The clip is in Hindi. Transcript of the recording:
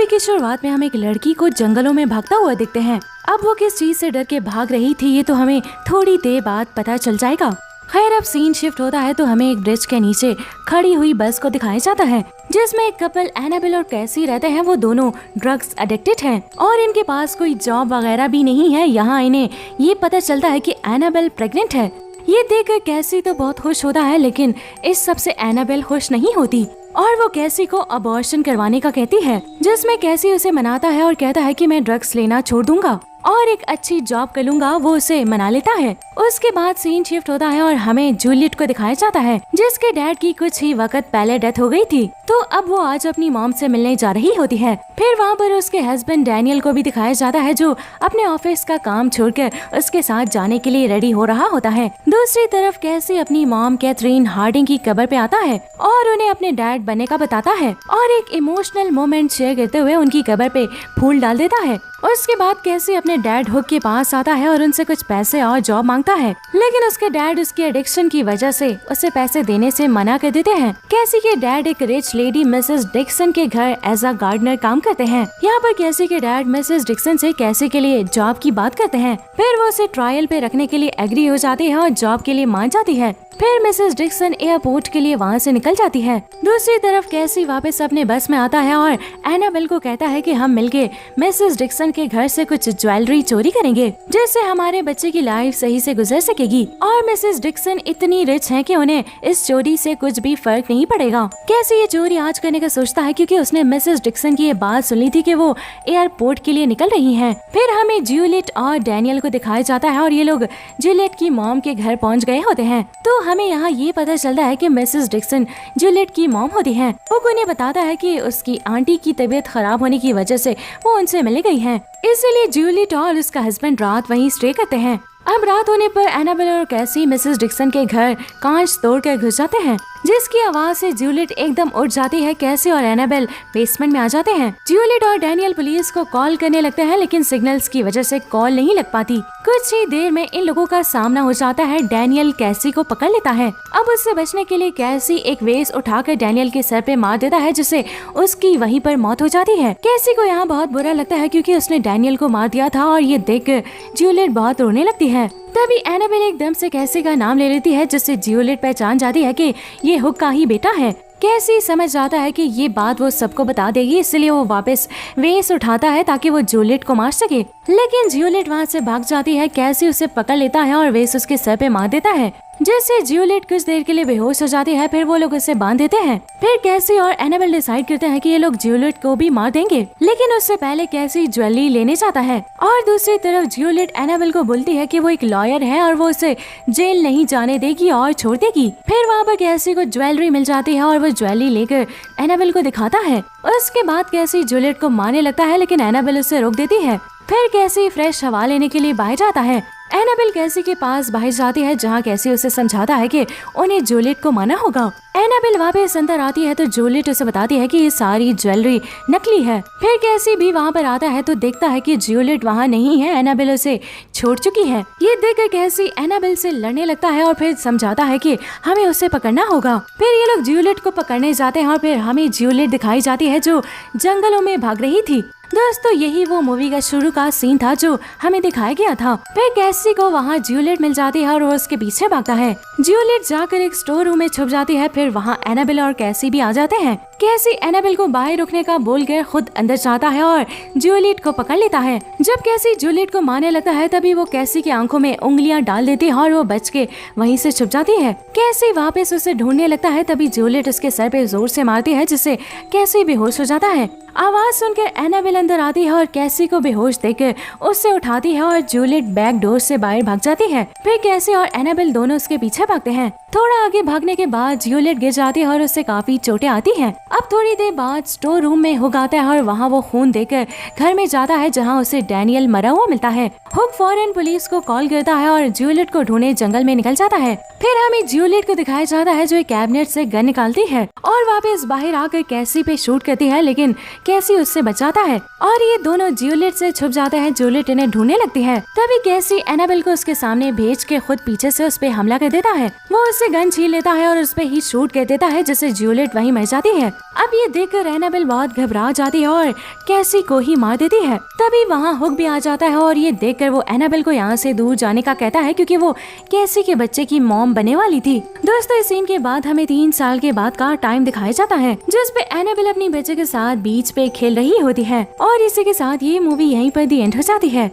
मूवी की शुरुआत में हम एक लड़की को जंगलों में भागता हुआ देखते हैं। अब वो किस चीज से डर के भाग रही थी ये तो हमें थोड़ी देर बाद पता चल जाएगा। खैर अब सीन शिफ्ट होता है तो हमें एक ब्रिज के नीचे खड़ी हुई बस को दिखाया जाता है जिसमें एक कपल एनाबेल और कैसी रहते हैं। वो दोनों ड्रग्स एडिक्टेड हैं और इनके पास कोई जॉब वगैरह भी नहीं है। यहाँ इन्हें ये पता चलता है कि एनाबेल प्रेग्नेंट है। ये देखकर कैसी तो बहुत खुश होता है, लेकिन इस सब से एनाबेल खुश नहीं होती और वो कैसी को अबॉर्शन करवाने का कहती है, जिसमें कैसी उसे मनाता है और कहता है कि मैं ड्रग्स लेना छोड़ दूंगा और एक अच्छी जॉब कर लूंगा। वो उसे मना लेता है। उसके बाद सीन शिफ्ट होता है और हमें जूलियट को दिखाया जाता है जिसके डैड की कुछ ही वक्त पहले डेथ हो गई थी। तो अब वो आज अपनी मॉम से मिलने जा रही होती है। फिर वहाँ पर उसके हस्बैंड डैनियल को भी दिखाया जाता है जो अपने ऑफिस का काम छोड़कर उसके साथ जाने के लिए रेडी हो रहा होता है। दूसरी तरफ कैसी अपनी मॉम कैथरीन हार्डिंग की कब्र पे आता है और उन्हें अपने डैड बनने का बताता है और एक इमोशनल मोमेंट शेयर करते हुए उनकी कब्र पे फूल डाल देता है। उसके बाद कैसी अपने डैड हुक के पास आता है और उनसे कुछ पैसे और जॉब मांगता है, लेकिन उसके डैड उसकी एडिक्शन की वजह से उसे पैसे देने से मना कर देते हैं। कैसी के डैड एक रिच लेडी मिसेस डिक्सन के घर एज अ गार्डनर काम करते हैं। यहाँ पर कैसी के डैड मिसेस डिक्सन से कैसी के लिए जॉब की बात करते हैं। फिर वो उसे ट्रायल पे रखने के लिए एग्री हो जाती है और जॉब के लिए मान जाती है। फिर मिसेस डिक्सन एयरपोर्ट के लिए वहाँ से निकल जाती है। दूसरी तरफ कैसी वापस अपने बस में आता है और एनाबेल को कहता है कि हम मिलके मिसेस डिक्सन के घर से कुछ ज्वेलरी चोरी करेंगे जिससे हमारे बच्चे की लाइफ सही से गुजर सकेगी। और मिसेस डिक्सन इतनी रिच हैं कि उन्हें इस चोरी से कुछ भी फर्क नहीं पड़ेगा। कैसी ये चोरी आज करने का सोचता है क्योंकि उसने मिसेस डिक्सन की ये बात सुनी थी कि वो एयरपोर्ट के लिए निकल रही हैं। फिर हमें जूलियट और डैनियल को दिखाया जाता है और ये लोग जूलियट की मॉम के घर पहुँच गए होते हैं। तो हमें यहाँ ये पता चलता है कि मिसेस डिक्सन जूलियट की मॉम होती हैं। वो उन्हें बताता है कि उसकी आंटी की तबीयत खराब होने की वजह से वो उनसे मिल गई हैं। इसीलिए जूलियट और उसका हस्बैंड रात वहीं स्टे करते हैं। अब रात होने पर एनाबेल और कैसी मिसेस डिक्सन के घर कांच तोड़कर घुस जाते हैं जिसकी आवाज से जूलियट एकदम उठ जाती है। कैसी और एनाबेल बेसमेंट में आ जाते हैं। जूलियट और डैनियल पुलिस को कॉल करने लगते हैं लेकिन सिग्नल्स की वजह से कॉल नहीं लग पाती। कुछ ही देर में इन लोगों का सामना हो जाता है। डैनियल कैसी को पकड़ लेता है। अब उससे बचने के लिए कैसी एक वेस उठाकर डैनियल के सर पे मार देता है जिससे उसकी वहीं पर मौत हो जाती है। कैसी को यहाँ बहुत बुरा लगता है क्योंकि उसने डैनियल को मार दिया था और ये देखकर जूलियट बहुत रोने लगती है। तभी एनाबेल एकदम से कैसी का नाम ले लेती है जिससे जूलियट पहचान जाती है कि ये हुक का ही बेटा है। कैसी समझ जाता है कि ये बात वो सबको बता देगी, इसलिए वो वापस वेस उठाता है ताकि वो जूलियट को मार सके, लेकिन जूलियट वहाँ से भाग जाती है। कैसी उसे पकड़ लेता है और वेस उसके सर पे मार देता है जिससे जूलियट कुछ देर के लिए बेहोश हो जाती है। फिर वो लोग उसे बांध देते हैं। फिर कैसी और एनाबेल डिसाइड करते हैं कि ये लोग जूलियट को भी मार देंगे, लेकिन उससे पहले कैसी ज्वेलरी लेने जाता है और दूसरी तरफ जूलियट एनाबेल को बोलती है कि वो एक लॉयर है और वो उसे जेल नहीं जाने देगी और छोड़ देगी। फिर वहाँ पर कैसी को ज्वेलरी मिल जाती है और वो ज्वेलरी लेकर एनाबेल को दिखाता है। उसके बाद कैसी जूलियट को मारने लगता है लेकिन एनाबेल उसे रोक देती है। फिर कैसी फ्रेश हवा लेने के लिए बाहर जाता है। एनाबेल कैसी के पास बाहर जाती है जहाँ कैसी उसे समझाता है कि उन्हें जूलियट को माना होगा। एनाबेल वापस अंदर आती है तो जूलियट उसे बताती है कि ये सारी ज्वेलरी नकली है। फिर कैसी भी वहाँ पर आता है तो देखता है कि जूलियट वहाँ नहीं है, एनाबेल उसे छोड़ चुकी है। ये देखकर कैसी एनाबेल से लड़ने लगता है और फिर समझाता है कि हमें उसे पकड़ना होगा। फिर ये लोग जूलियट को पकड़ने जाते हैं और फिर हमें जूलियट दिखाई जाती है जो जंगलों में भाग रही थी। दोस्तों यही वो मूवी का शुरू का सीन था जो हमें दिखाया गया था। फिर कैसी को वहाँ जूलियट मिल जाती है और वो उसके पीछे भागता है। जूलियट जाकर एक स्टोर रूम में छुप जाती है। फिर वहाँ एनाबेल और कैसी भी आ जाते हैं। कैसी एनाबेल को बाहर रुकने का बोलकर खुद अंदर जाता है और जूलियट को पकड़ लेता है। जब कैसी जूलियट को मारने लगता है तभी वो कैसी की आंखों में उंगलियां डाल देती है और वो बच के वहीं से छुप जाती है। कैसी वापस उसे ढूंढने लगता है तभी जूलियट उसके सर पे जोर से मारती है जिससे कैसी बेहोश हो जाता है। आवाज सुनकर एनाबेल अंदर आती है और कैसी को बेहोश देखकर उससे उठाती है और जूलियट बैक डोर से बाहर भाग जाती है। फिर कैसी और एनाबेल दोनों उसके पीछे भागते हैं। थोड़ा आगे भागने के बाद जूलियट गिर जाती है और उससे काफी चोटें आती हैं। अब थोड़ी देर बाद स्टोर रूम में हुक आता है और वहाँ वो खून देकर घर में जाता है जहाँ उसे डैनियल मरा हुआ मिलता है। हुक फौरन पुलिस को कॉल करता है और जूलियट को ढूंढने जंगल में निकल जाता है। फिर हमें जूलियट को दिखाया जाता है जो एक कैबिनेट से गन निकालती है और वापस बाहर आकर कैसी पे शूट करती है, लेकिन कैसी उससे बचाता है और ये दोनों जूलियट से छुप जाते हैं। जूलियट इन्हें ढूंढने लगती है। तभी कैसी एनाबेल को उसके सामने भेज के खुद पीछे से उस पे हमला कर देता है। वो उससे गन छीन लेता है और उस पे ही शूट कर देता है जिससे जूलियट वहीं मर जाती है। अब ये देखकर एनाबेल बहुत घबरा जाती है और कैसी को ही मार देती है। तभी वहाँ हुक भी आ जाता है और ये देखकर वो एनाबेल को यहाँ से दूर जाने का कहता है, क्योंकि वो कैसी के बच्चे की मॉम बनने वाली थी। दोस्तों, इस सीन के बाद हमें 3 साल के बाद का टाइम दिखाया जाता है, जिस पे एनाबेल अपनी बच्चे के साथ बीच पे खेल रही होती है। और इसी के साथ ये मूवी यहीं पर दी एंड हो जाती है।